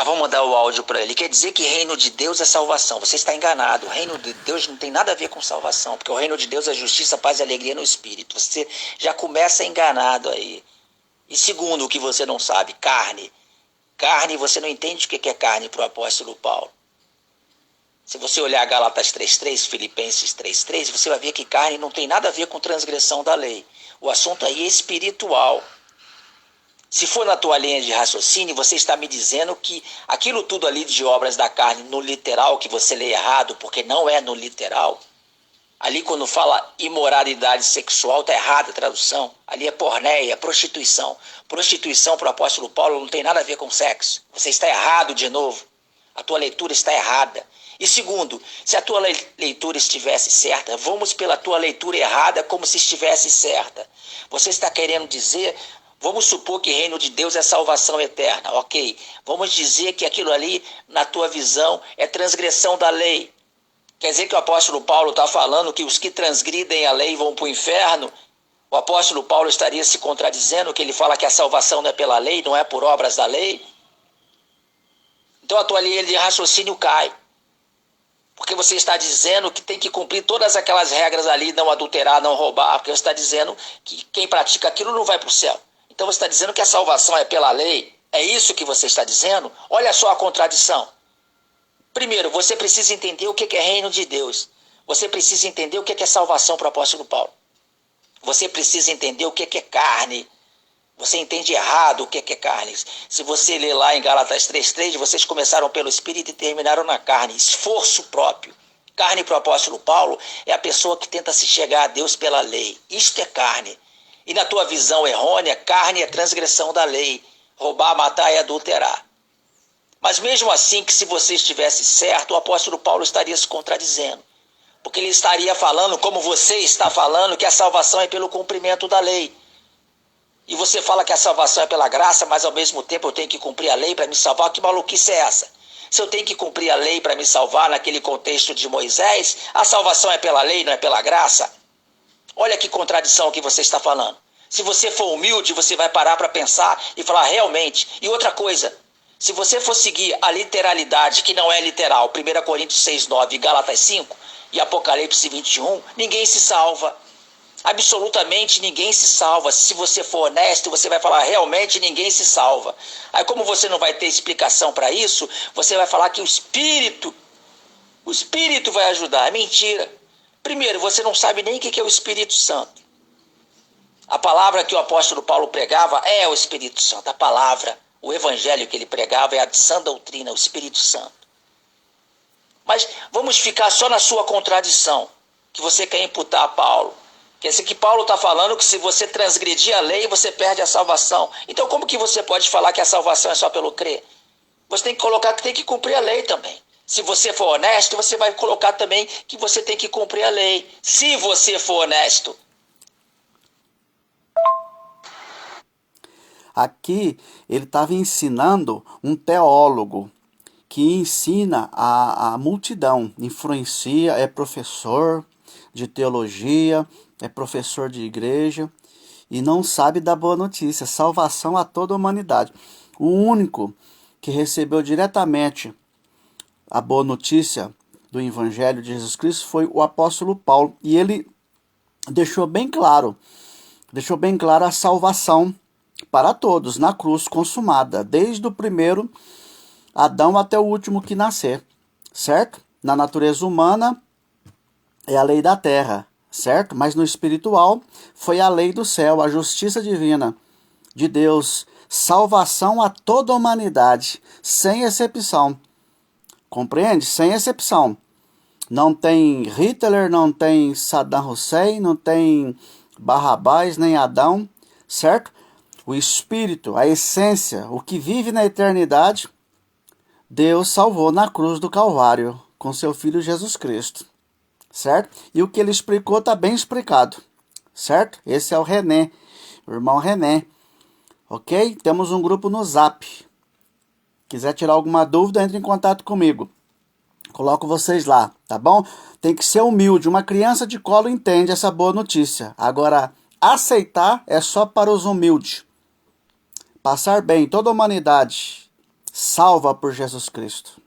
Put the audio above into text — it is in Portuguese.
vamos mandar o áudio para ele. Quer dizer que reino de Deus é salvação. Você está enganado. O reino de Deus não tem nada a ver com salvação, porque o reino de Deus é justiça, paz e alegria no Espírito. Você já começa enganado aí. E segundo, o que você não sabe, carne. Carne, você não entende o que é carne para o apóstolo Paulo. Se você olhar Gálatas 3:3, Filipenses 3:3, você vai ver que carne não tem nada a ver com transgressão da lei. O assunto aí é espiritual. Se for na tua linha de raciocínio, você está me dizendo que aquilo tudo ali de obras da carne no literal, que você lê errado, porque não é no literal. Ali quando fala imoralidade sexual, está errada a tradução. Ali é porneia, prostituição. Prostituição para o apóstolo Paulo não tem nada a ver com sexo. Você está errado de novo. A tua leitura está errada. E segundo, se a tua leitura estivesse certa, vamos pela tua leitura errada como se estivesse certa. Você está querendo dizer, vamos supor que reino de Deus é salvação eterna, ok? Vamos dizer que aquilo ali, na tua visão, é transgressão da lei. Quer dizer que o apóstolo Paulo está falando que os que transgridem a lei vão para o inferno? O apóstolo Paulo estaria se contradizendo, que ele fala que a salvação não é pela lei, não é por obras da lei? Então a tua linha de raciocínio cai. Porque você está dizendo que tem que cumprir todas aquelas regras ali, não adulterar, não roubar, porque você está dizendo que quem pratica aquilo não vai para o céu. Então você está dizendo que a salvação é pela lei? É isso que você está dizendo? Olha só a contradição. Primeiro, você precisa entender o que é reino de Deus. Você precisa entender o que é salvação para o apóstolo Paulo. Você precisa entender o que é carne. Você entende errado o que é carne. Se você ler lá em Gálatas 3:3, vocês começaram pelo Espírito e terminaram na carne. Esforço próprio. Carne para o apóstolo Paulo é a pessoa que tenta se chegar a Deus pela lei. Isto é carne. E na tua visão errônea, carne é transgressão da lei. Roubar, matar e adulterar. Mas mesmo assim, que se você estivesse certo, o apóstolo Paulo estaria se contradizendo. Porque ele estaria falando, como você está falando, que a salvação é pelo cumprimento da lei. E você fala que a salvação é pela graça, mas ao mesmo tempo eu tenho que cumprir a lei para me salvar. Que maluquice é essa? Se eu tenho que cumprir a lei para me salvar naquele contexto de Moisés, a salvação é pela lei, não é pela graça? Olha que contradição que você está falando. Se você for humilde, você vai parar para pensar e falar realmente. E outra coisa, se você for seguir a literalidade, que não é literal, 1 Coríntios 6:9, Gálatas 5 e Apocalipse 21, ninguém se salva. Absolutamente ninguém se salva. Se você for honesto, você vai falar realmente ninguém se salva. Aí como você não vai ter explicação para isso, você vai falar que o Espírito vai ajudar. É mentira. Primeiro, você não sabe nem o que é o Espírito Santo. A palavra que o apóstolo Paulo pregava é o Espírito Santo. A palavra, o evangelho que ele pregava é a sã doutrina, o Espírito Santo. Mas vamos ficar só na sua contradição, que você quer imputar a Paulo. Quer dizer que Paulo está falando que se você transgredir a lei, você perde a salvação. Então como que você pode falar que a salvação é só pelo crer? Você tem que colocar que tem que cumprir a lei também. Se você for honesto, você vai colocar também que você tem que cumprir a lei. Se você for honesto. Aqui ele estava ensinando um teólogo que ensina a multidão, influencia, é professor de teologia, é professor de igreja e não sabe da boa notícia, salvação a toda a humanidade. O único que recebeu diretamente a boa notícia do Evangelho de Jesus Cristo foi o apóstolo Paulo, e ele deixou bem claro a salvação para todos na cruz consumada, desde o primeiro Adão até o último que nascer, certo? Na natureza humana é a lei da terra, certo? Mas no espiritual foi a lei do céu, a justiça divina de Deus, salvação a toda a humanidade, sem exceção. Compreende? Sem exceção. Não tem Hitler, não tem Saddam Hussein, não tem Barrabás, nem Adão, certo? O espírito, a essência, o que vive na eternidade, Deus salvou na cruz do Calvário com seu Filho Jesus Cristo, certo? E o que ele explicou está bem explicado, certo? Esse é o René, o irmão René, ok? Temos um grupo no Zap. Quiser tirar alguma dúvida, entre em contato comigo. Coloco vocês lá, tá bom? Tem que ser humilde. Uma criança de colo entende essa boa notícia. Agora, aceitar é só para os humildes. Passar bem toda a humanidade salva por Jesus Cristo.